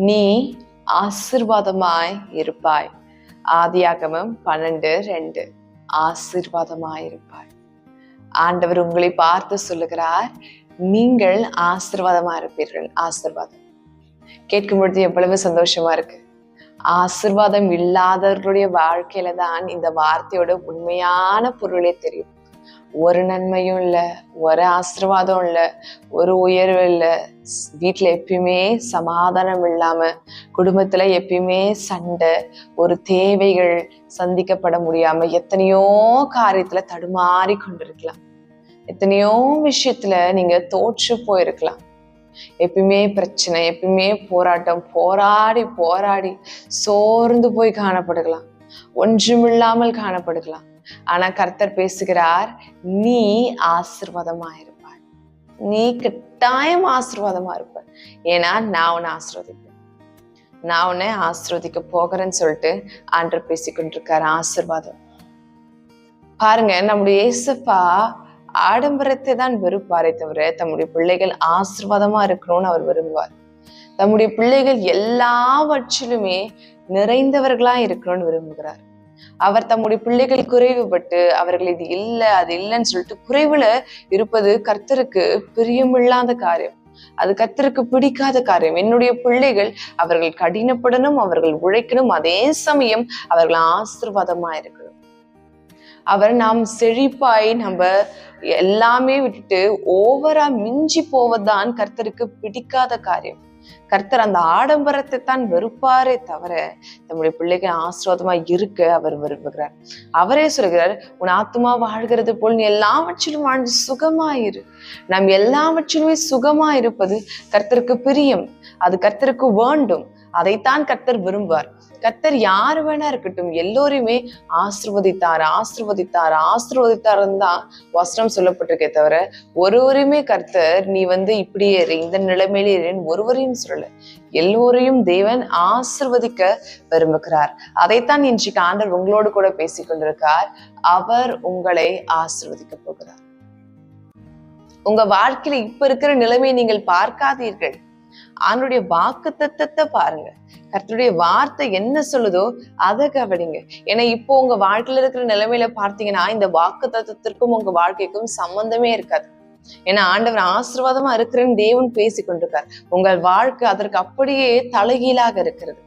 நீ ஆசீர்வாதமாய் இருப்பாய். ஆதியாகமம் 12:2. ஆசீர்வாதமாய் இருப்பாய். ஆண்டவர் உங்களை பார்த்து சொல்லுகிறார், நீங்கள் ஆசீர்வாதமா இருப்பீர்கள். ஆசீர்வாதம் கேட்கும் பொழுது எவ்வளவு சந்தோஷமா இருக்கு. ஆசீர்வாதம் இல்லாதவர்களுடைய வாழ்க்கையில தான் இந்த வார்த்தையோட உண்மையான பொருளே தெரியும். ஒரு நன்மையும் இல்லை, ஒரு ஆசீர்வாதம் இல்லை, ஒரு உயர்வு இல்லை, வீட்டுல எப்பயுமே சமாதானம் இல்லாம, குடும்பத்துல எப்பயுமே சண்டை, ஒரு தேவைகள் சந்திக்கப்பட முடியாம, எத்தனையோ காரியத்துல தடுமாறி கொண்டிருக்கலாம். எத்தனையோ விஷயத்துல நீங்க தோற்று போயிருக்கலாம். எப்பயுமே பிரச்சனை, எப்பயுமே போராட்டம், போராடி போராடி சோர்ந்து போய் காணப்படுகலாம், ஒன்றுமில்லாமல் காணப்படுகலாம். ஆனா கர்த்தர் பேசுகிறார், நீ ஆசீர்வாதமா இருப்பாய். நீ கட்டாயம் ஆசீர்வாதமா இருப்ப. ஏன்னா நான் உன்னை ஆசீர்வதிப்பேன், நான் உன்னை ஆசீர்வதிக்க போகிறேன்னு சொல்லிட்டு ஆண்டவர் பேசிக்கொண்டிருக்காரு. ஆசீர்வாதம் பாருங்க, நம்முடைய இயேசுப்பா ஆடம்பரத்தை தான் வெறுப்பாரே தவிர தம்முடைய பிள்ளைகள் ஆசீர்வாதமா இருக்கணும்னு அவர் விரும்புவார். தம்முடைய பிள்ளைகள் எல்லாவற்றிலுமே நிறைந்தவர்களா இருக்கணும்னு விரும்புகிறார். அவர் தம்முடைய பிள்ளைகள் குறைவுபட்டு அவர்கள் இது இல்லை அது இல்லைன்னு சொல்லிட்டு குறைவுல இருப்பது கர்த்தருக்கு பிரியமில்லாத காரியம். அது கர்த்தருக்கு பிடிக்காத காரியம். என்னுடைய பிள்ளைகள் அவர்கள் கடினப்படணும், அவர்கள் உழைக்கணும், அதே சமயம் அவர்கள் ஆசீர்வாதமா இருக்கணும். அவர் நாம் செழிப்பாய் நம்ம எல்லாமே விட்டுட்டு ஓவரா மிஞ்சி போவதுதான் கர்த்தருக்கு பிடிக்காத காரியம். கர்த்தர் அந்த ஆடம்பரத்தை தான் வெறுப்பாரே தவிர நம்முடைய பிள்ளைகள் ஆசீர்வாதமா இருக்க அவர் விரும்புகிறார். அவரே சொல்கிறார், உன் ஆத்துமா வாழ்கிறது போல் நீ எல்லாவற்றிலும் வாழ்ந்து சுகமாயிரு. நாம் எல்லாவற்றிலுமே சுகமா இருப்பது கர்த்தருக்கு பிரியம், அது கர்த்தருக்கு வேண்டும். அதைத்தான் கர்த்தர் விரும்புவார். கர்த்தர் யாரு வேணா இருக்கட்டும், எல்லோருமே ஆசீர்வதித்தார் ஆசீர்வதித்தார் ஆசீர்வதித்தாருன்னு தான் வசனம் சொல்லப்பட்டிருக்கே தவிர ஒருவரையுமே கர்த்தர் நீ இப்படியே இரு, இந்த நிலைமையிலே இருன்னு ஒருவரையும் சொல்லல. எல்லோரையும் தேவன் ஆசீர்வதிக்க விரும்புகிறார். அதைத்தான் இன்றைக்கு ஆண்டவர் உங்களோடு கூட பேசிக்கொண்டிருக்கார். அவர் உங்களை ஆசீர்வதிக்க போகிறார். உங்க வாழ்க்கையில இப்ப இருக்கிற நிலைமையை நீங்கள் பார்க்காதீர்கள், அவனுடைய வாக்கு தத்தத்தை பாருங்க. கர்த்தருடைய வார்த்தை என்ன சொல்லுதோ அதை கவனிங்க. ஏன்னா இப்போ உங்க வாழ்க்கையில இருக்கிற நிலைமையில பார்த்தீங்கன்னா இந்த வாக்கு தத்தத்திற்கும் உங்க வாழ்க்கைக்கும் சம்பந்தமே இருக்காது. ஏன்னா ஆண்டவர் ஆசீர்வாதமா இருக்கிறேன்னு தேவன் பேசி கொண்டிருக்கார். உங்கள் வாழ்க்கை அதற்கு அப்படியே தலைகீழாக இருக்கிறது.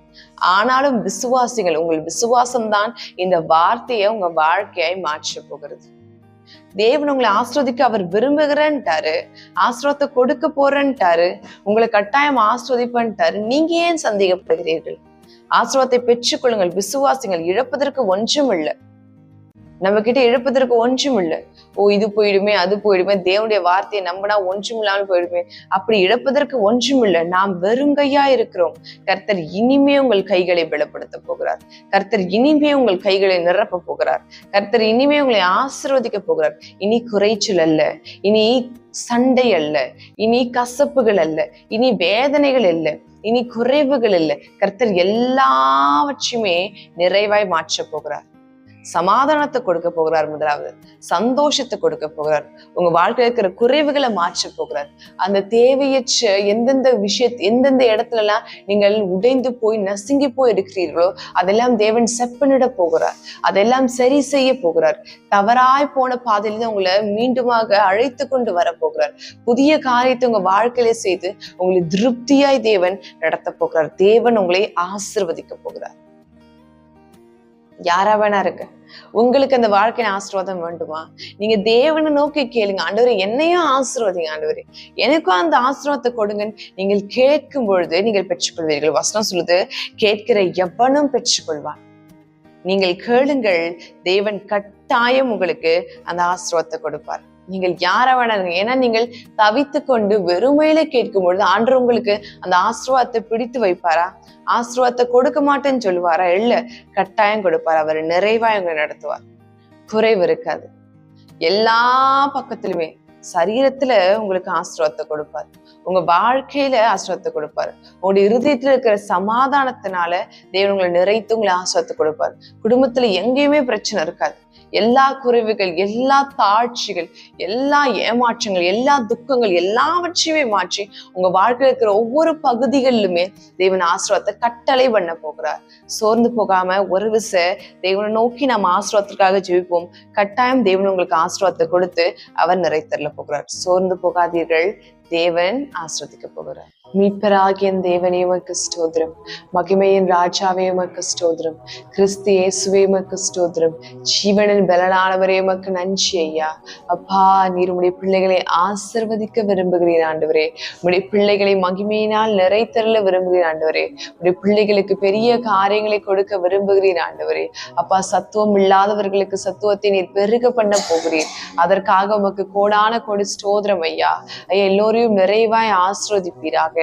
ஆனாலும் விசுவாசிகள், உங்கள் விசுவாசம்தான் இந்த வார்த்தையை உங்க வாழ்க்கையை மாற்ற போகிறது. தேவன் உங்களை ஆசீர்வதிக்க அவர் விரும்புகிறேன்ட்டாரு, ஆசீர்வாதத்தை கொடுக்க போறேன்ட்டாரு, உங்களை கட்டாயம் ஆசீர்வதிப்பேன்ட்டாரு. நீங்க ஏன் சந்தேகப்படுகிறீர்கள்? ஆசீர்வாதத்தை பெற்றுக்கொள்ளுங்கள். விசுவாசிகள், இழப்பதற்கு ஒன்றும் இல்லை. நம்ம கிட்ட இழப்பதற்கு ஒன்றும் இல்லை. இது போயிடுமே அது போயிடுமே, தேவனுடைய வார்த்தையை நம்பினா ஒன்றும் இல்லாமல் போயிடுமே, அப்படி இழப்பதற்கு ஒன்றும் இல்லை. நாம் வெறுங்கையா இருக்கிறோம். கர்த்தர் இனிமே உங்கள் கைகளை பலப்படுத்த போகிறார். கர்த்தர் இனிமே உங்கள் கைகளை நிரப்ப போகிறார். கர்த்தர் இனிமே உங்களை ஆசீர்வதிக்க போகிறார். இனி குறைச்சல் அல்ல, இனி சண்டை அல்ல, இனி கசப்புகள் அல்ல, இனி வேதனைகள் அல்ல, இனி குறைவுகள் இல்லை. கர்த்தர் எல்லாவற்றையுமே நிறைவாய் மாற்ற போகிறார். சமாதானத்தை கொடுக்க போகிறார். முதலாவது சந்தோஷத்தை கொடுக்க போகிறார். உங்க வாழ்க்கையில இருக்கிற குறைவுகளை மாற்ற போகிறார். அந்த தேவையற்ற எந்தெந்த இடத்துல எல்லாம் நீங்கள் உடைந்து போய் நசுங்கி போய் இருக்கிறீர்களோ அதெல்லாம் தேவன் செப்பனிட போகிறார். அதெல்லாம் சரி செய்ய போகிறார். தவறாய் போன பாதையில உங்களை மீண்டுமாக அழைத்து கொண்டு வர போகிறார். புதிய காரியத்தை உங்க வாழ்க்கையில செய்து உங்களை திருப்தியாய் தேவன் நடத்த போகிறார். தேவன் உங்களை ஆசீர்வதிக்க போகிறார். யாரா வேணா இருக்கு, உங்களுக்கு அந்த வாழ்க்கையின் ஆசீர்வாதம் வேண்டுமா? நீங்க தேவனை நோக்கி கேளுங்க, ஆண்டவரே என்னையும் ஆசீர்வதிங்க, ஆண்டவரே எனக்கும் அந்த ஆசீர்வாதத்தை கொடுங்க. நீங்கள் கேட்கும் பொழுது நீங்கள் பெற்றுக்கொள்வீர்கள். வசனம் சொல்லுது, கேட்கிற எவனும் பெற்றுக்கொள்வான். நீங்கள் கேளுங்கள், தேவன் கட்டாயம் உங்களுக்கு அந்த ஆசீர்வாதத்தை கொடுப்பார். நீங்கள் யார வேணாங்க. ஏன்னா நீங்கள் தவித்து கொண்டு வெறுமையில கேட்கும் பொழுது ஆண்டவர் உங்களுக்கு அந்த ஆசீர்வாதத்தை பிடித்து வைப்பாரா? ஆசீர்வாதத்தை கொடுக்க மாட்டேன்னு சொல்லுவாரா? இல்ல, கட்டாயம் கொடுப்பார். அவர் நிறைவா உங்களை நடத்துவார். குறைவு இருக்காது. எல்லா பக்கத்திலுமே சரீரத்துல உங்களுக்கு ஆசீர்வாதத்தை கொடுப்பார், உங்க வாழ்க்கையில ஆசீர்வாதத்தை கொடுப்பார், உங்களுடைய இருதயத்துல இருக்கிற சமாதானத்தினால தேவன் உங்களை நிறைத்து உங்களை ஆசீர்வாதத்தை கொடுப்பார். குடும்பத்துல எங்கேயுமே பிரச்சனை இருக்காது. எல்லா குறைவுகள், எல்லா தாழ்ச்சிகள், எல்லா ஏமாற்றங்கள், எல்லா துக்கங்கள் எல்லாவற்றையுமே மாற்றி உங்க வாழ்க்கையில் இருக்கிற ஒவ்வொரு பகுதிகளிலுமே தேவன் ஆசீர்வாதத்தை கட்டளை பண்ண போகிறார். சோர்ந்து போகாம ஒரு தேவனை நோக்கி நாம் ஆசீர்வாதத்திற்காக ஜெபிப்போம். கட்டாயம் தேவன் உங்களுக்கு ஆசீர்வாதத்தை கொடுத்து அவர் நிறைத்தரல போகிறார். சோர்ந்து போகாதீர்கள், தேவன் ஆசீர்வதிக்க போகிறார். மீட்பராகிய தேவனே உமக்கு ஸ்தோத்திரம், மகிமையின் ராஜாவே உமக்கு ஸ்தோத்திரம், கிறிஸ்து இயேசுவே உமக்கு ஸ்தோத்திரம், ஜீவனின் பலனானவரே உமக்கு நன்றி ஐயா. அப்பா, நீர் உடைய பிள்ளைகளை ஆசீர்வதிக்க விரும்புகிறீர் ஆண்டவரே. உடைய பிள்ளைகளை மகிமையினால் நிறைத்தரல விரும்புகிறீர் ஆண்டவரே. உடைய பிள்ளைகளுக்கு பெரிய காரியங்களை கொடுக்க விரும்புகிறீர் ஆண்டவரே. அப்பா, சத்துவம் இல்லாதவர்களுக்கு சத்துவத்தை நீர் பெருக பண்ண போகிறீர். அதற்காக உமக்கு கோடான கோடி ஸ்தோத்திரம் ஐயா. ஐயா, எல்லோரையும் நிறைவாய் ஆசீர்வதிப்பீராக.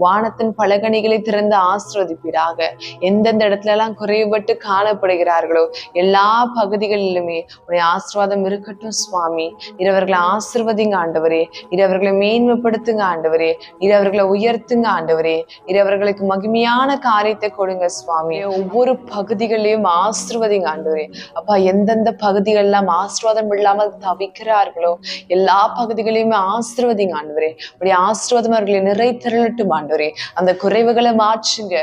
வானத்தின் பலகணிகளை திறந்து ஆசீர்வதிப்பீராக. எந்தெந்த இடத்துல எல்லாம் குறைபட்டு காணப்படுகிறார்களோ எல்லா பகுதிகளிலுமே உடைய ஆசீர்வாதம் இருக்கட்டும் சுவாமி. இரவர்களை ஆசீர்வதிங்க ஆண்டவரே. இரவர்களை மேன்மைப்படுத்துங்க ஆண்டவரே. இரவர்களை உயர்த்துங்க ஆண்டவரே. இரவர்களுக்கு மகிமையான காரியத்தை கொடுங்க சுவாமி. ஒவ்வொரு பகுதிகளிலும் ஆசீர்வதிங்க ஆண்டவரே. அப்பா, எந்தெந்த பகுதிகள் எல்லாம் ஆசீர்வாதம் இல்லாமல் தவிக்கிறார்களோ எல்லா பகுதிகளையுமே ஆசீர்வதிங்க ஆண்டவரே. உடைய ஆசீர்வாதம் அவர்களை நிறைத்திரளட்டும் ஆண்டவரே. அந்த குறைவுகளை மாற்றுங்க,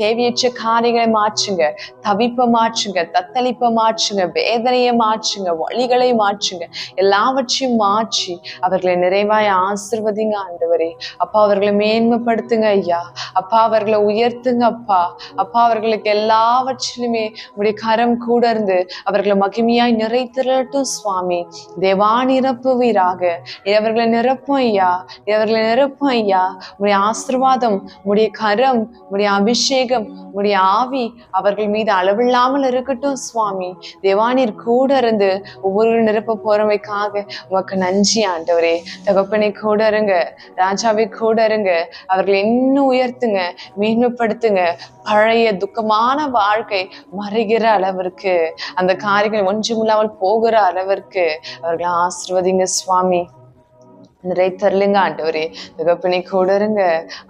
தேவையற்ற காரியங்களை மாற்றுங்க, தவிப்பை மாற்றுங்க, தத்தளிப்பை மாற்றுங்க, வேதனையை மாற்றுங்க, வழிகளை மாற்றுங்க, எல்லாவற்றையும் மாற்றி அவர்களை நிறைவாய் ஆசீர்வதிங்க ஆண்டவரே. அப்பா, அவர்களை மேன்மைப்படுத்துங்க ஐயா. அப்பா, அவர்களை உயர்த்துங்க அப்பா. அப்பா, அவர்களுக்கு எல்லாவற்றிலுமே உடைய கரம் கூட இருந்து அவர்களை மகிமையாய் நிறைத்திரளட்டும் சுவாமி. தேவா, நிரப்புவீராக. அவர்களை நிரப்பும் ஐயா, அவர்களை நிரப்பும் ஐயா. உடைய ஆசீர்வாதம், உடைய கரம், உடைய அபிஷேகம், உடைய ஆவி அவர்கள் மீது அளவில்லாமல் இருக்கட்டும் சுவாமி. தேவானீர் கூட இருந்து ஒவ்வொரு நிரப்ப போறவைக்காக உமக்கு நன்றி ஆண்டவரே. தகப்பனை கூட இருங்க, ராஜாவை கூட இருங்க. அவர்களை இன்னும் உயர்த்துங்க, மேன்மைப்படுத்துங்க. பழைய துக்கமான வாழ்க்கை மறைகிற அளவிற்கு, அந்த காரியங்கள் ஒன்றுமில்லாமல் போகிற அளவிற்கு அவர்களை ஆசீர்வதிங்க சுவாமி. நிறைத்தரலுங்க ஆண்டவரே. தகப்பனை கூட இருங்க,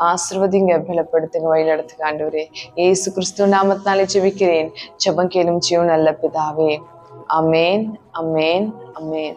ஆசீர்வதிங்க, பலப்படுத்துங்க, வழி நடத்துங்க ஆண்டவரே. இயேசு கிறிஸ்து நாமத்தினாலே ஜெபிக்கிறேன். ஜெபம் கேளும் ஜீவன் நல்ல பிதாவே. அமேன், அமேன், அமேன்.